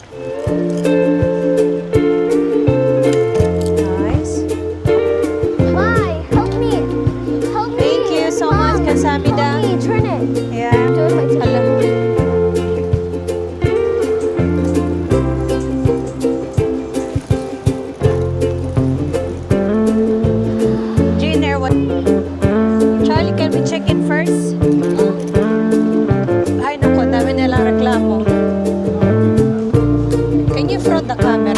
Nice. Why? Help me. Help me. Thank you so much, Kasamida. Help me. Turn it. Yeah. Do it with my Hala. Junior, what? Charlie, can we check in first? Ay, naku, dami nilang reklamo. Can you front the camera?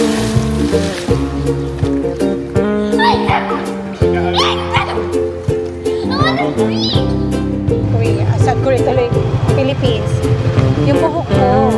Korea. Sa Korea tuloy. Philippines. Yung buhok ko.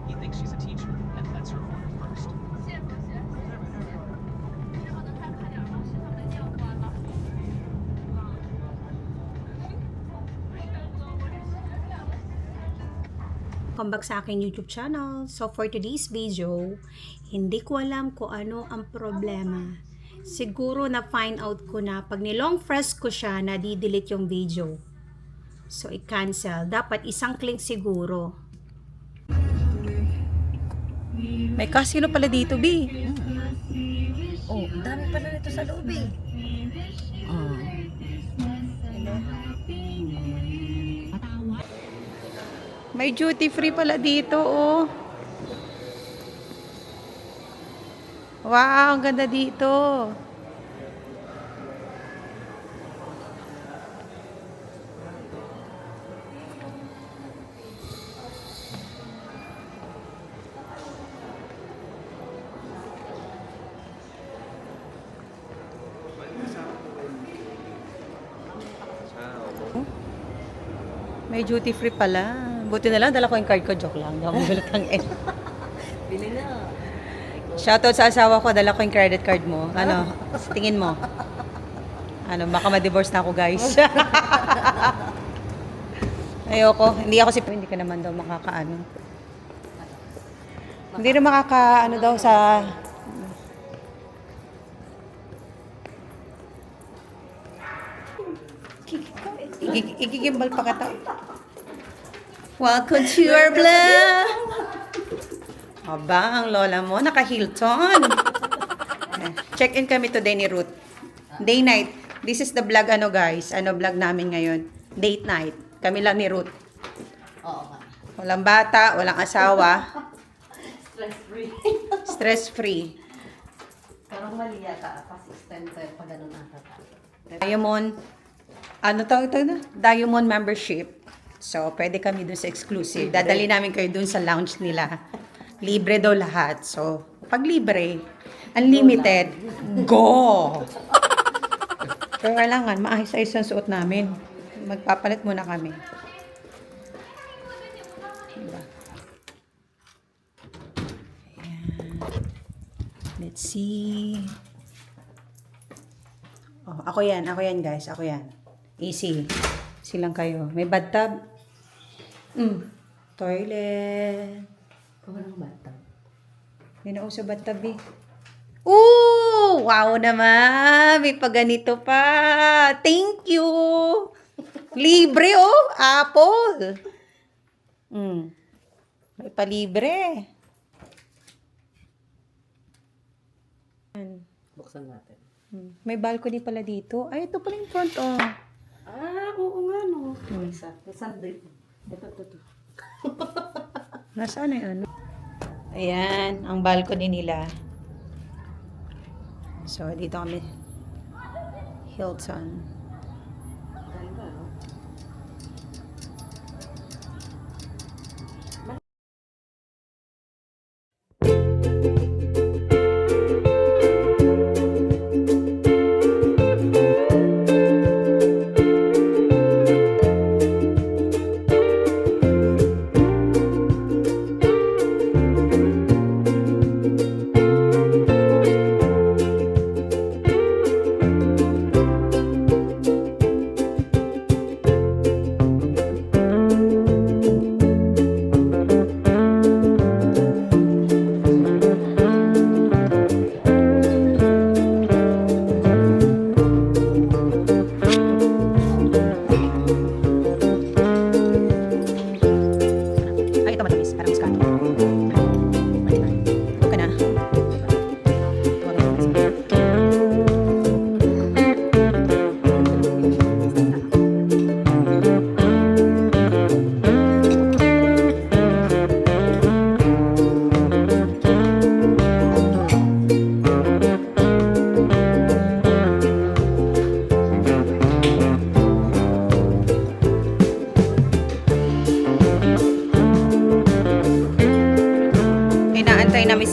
He thinks she's a teacher and lets her order first. Welcome back sa aking YouTube channel. So for today's video, hindi ko alam kung ano ang problema. Siguro na find out ko na pag nilong press ko siya, nadidelete yung video. So i-cancel. Dapat isang click siguro. May kasino pala dito, B. Oh, ang dami pala nito sa loob eh. May duty free pala dito, oh. Wow, ang ganda dito. May duty free pala. Buti na lang, dala ko yung card ko. Joke lang. Hindi ako magulat ang N. Bili na. Shoutout sa asawa ko, dala ko yung credit card mo. Ano, sa tingin mo? Ano, baka ma-divorce na ako, guys. Ayoko. Hindi ako hindi ka naman daw makakaano. Hindi na makakaano daw sa... Igigimbal pa kita. Welcome to your vlog! Aba, ang lola mo, naka-Hilton. Check-in kami today ni Ruth. Day night. This is the vlog, ano guys. Ano vlog namin ngayon? Date night. Kami lang ni Ruth. Oo nga. Walang bata, walang asawa. Stress-free. Stress-free. Parang mali yata. Kasi extend ko yung pag ganun ata. Diamond, ano tawag ito na? Diamond membership. So, pwede kami dun sa exclusive. Dadali namin kayo dun sa lounge nila. Libre daw lahat. So, pag libre, unlimited, go! Pero kailangan, maayos-ayos ang suot namin. Magpapalit muna kami. Diba? Ayan. Let's see. Oh, ako yan guys, ako yan. Easy. Easy lang kayo. May bathtub. Toilet. Kung anong bata. Hindi na uso bathtub eh. Ooh! Wow naman! May paganito pa. Thank you! Libre oh! Apple! May palibre. Buksan natin. May balcony pala dito. Ay, ito pala yung front oh. Ah, oo nga no. Isa. Isa din. Ito. Nasaan na yun? Ayan, ang balcony nila. So, dito kami. Hilton. Ganda, no?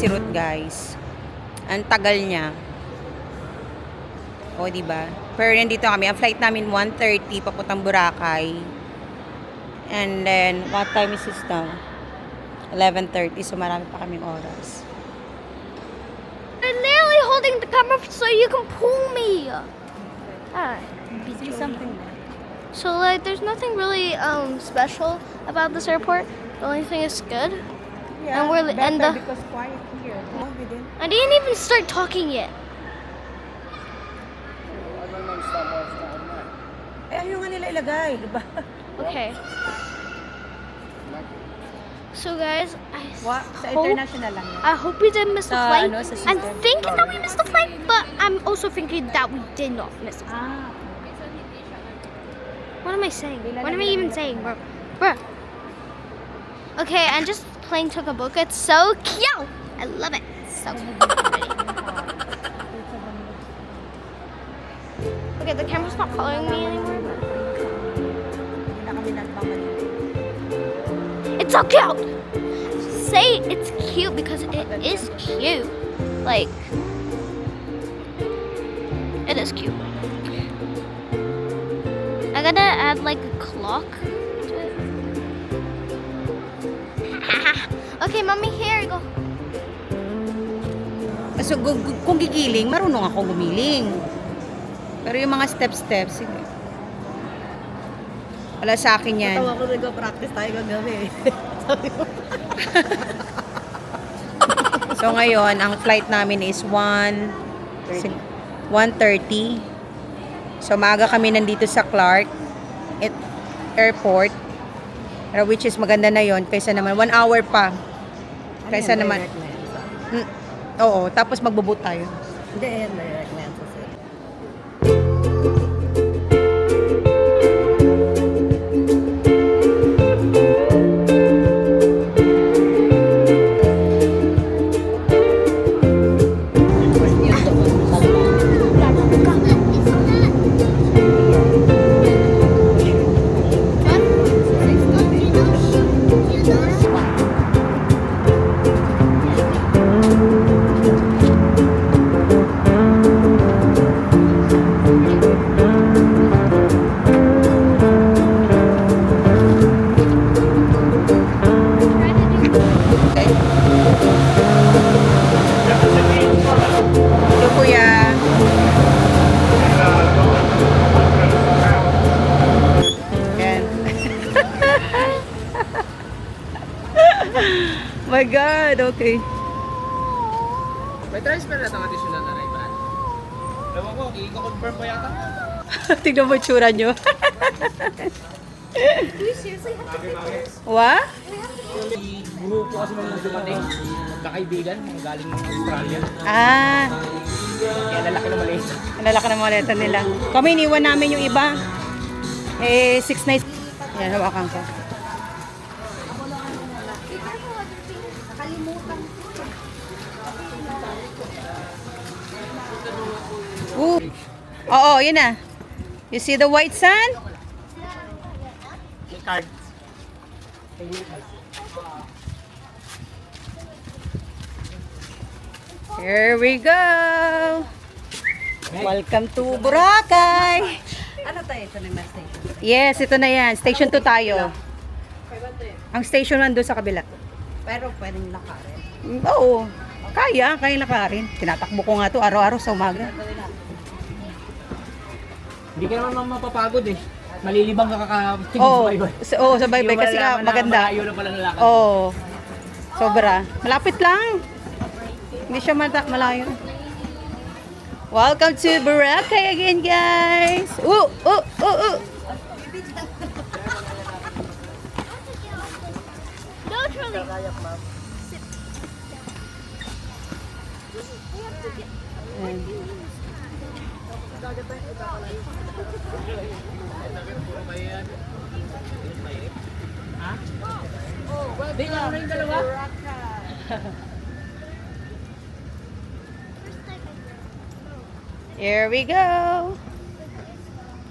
si Ruth, guys. Ang tagal niya. O, diba? Pero nandito kami. Ang flight namin 1:30 papuntang Boracay. And then, what time is this now? 11:30. So, marami pa kaming oras. I'm literally holding the camera so you can pull me. See something. So like, there's nothing really special about this airport. The only thing is good. Yeah, And we're- and the- because quiet here. No, we didn't. I didn't even start talking yet. Eh, ayaw nga nila ilagay, diba? Okay. So guys, Sa international lang yan. I hope we didn't miss the Sa, flight. ano, sa I'm system. thinking that we missed the flight, but I'm also thinking that we did not miss the flight. Ah, What am I saying? What am I even saying, bro? Bro. Okay, and just playing took a book. It's so cute. I love it. So pretty. Okay, the camera's not following me anymore. hindi na kami nagmamanili. It's so cute. Say it's cute because it is cute. Like, it is cute. I gotta add like a clock to it. Okay, mommy, here you go. So, kung gigiling, marunong ako gumiling. Pero yung mga steps, sige. Wala sa akin yan. Tawa ko nag-practice tayo gagabi. So, ngayon, ang flight namin is 1:30. So, maaga kami nandito sa Clark Airport. Which is maganda na yon kaysa naman 1 hour pa. Kaysa naman. Oo, tapos magbo-boat tayo. Hindi, yan. Direct na yan sa sir. Ito, kuya. Yan. My God, okay. May transfer na itong additional na arrival. Ewan ko, i-confirm pa yata. Tignan mo yung tsura nyo. What? Grupo kasi mga dumating, magkakaibigan, mga galing ng Australia. Ah, Kaya lalaki na maliit. ang lalaki ng maleta nila. Kami, iniwan namin yung iba. 6 nights. Yan, hawakan ko. Ooh. Oo, yun na. You see the white sand? May card. Here we go. Welcome to Boracay. Ano tayo? Ito na yung station. Yes, ito na yan. Station 2 tayo. Ang station 1 doon sa kabila. Pero pwedeng lakarin. Oo. Kaya lakarin. Tinatakbo ko nga to araw-araw sa umaga. Hindi ka naman mapapagod eh. Malilibang ka kakatingin Oo. sa baybay. Oo, sa baybay kasi nga maganda. Malayo na pala nalakad. Oo. Sobra. Malapit lang. Hindi siya malayo. Welcome to Boracay again, guys. Ooh, ooh, ooh, ooh. No, Charlie. Ayan. Di ka na yung dalawa? Here we go.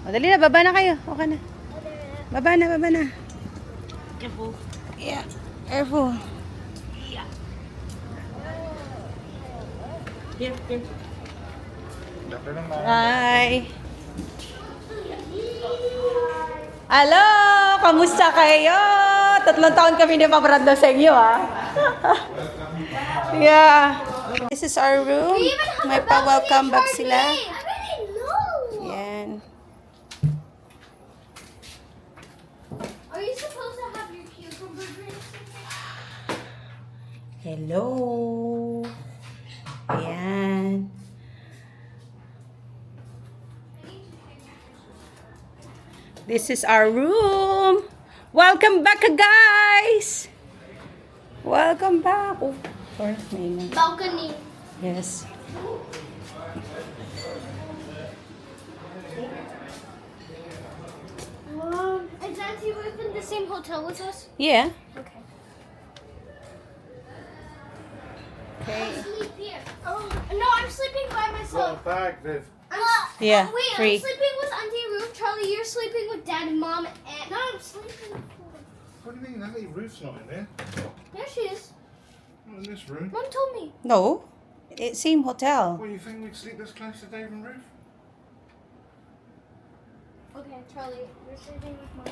O, dali na, baba na kayo. Okay na. Baba na. Careful. Yeah, careful. Here, here. Hi! Hello! Kamusta kayo? 3 taon kami ni Pabrando sa inyo, ah. Yeah. This is our room. May pa-welcome bag sila. I already know. Yan. Are you supposed to have your cucumber drinks? Hello! Ayan. This is our room. Welcome back, guys! Welcome back. Oh, sorry, may na. Balcony. Yes. Is Auntie Ruth in the same hotel with us? Yeah. Okay. Okay. Sleep here. Oh, no, I'm sleeping by myself. Bag, Viv. Yeah, Wait, free. I'm sleeping with Auntie Ruth. Charlie, you're sleeping with Dad and Mom. And no, I'm sleeping with What do you mean? Natalie Ruth's not in there. There she is. Not in this room. Mom told me. No. Same hotel. What, you think we'd sleep this close to Dave and Ruth? Okay, Charlie, you're sleeping with Mom.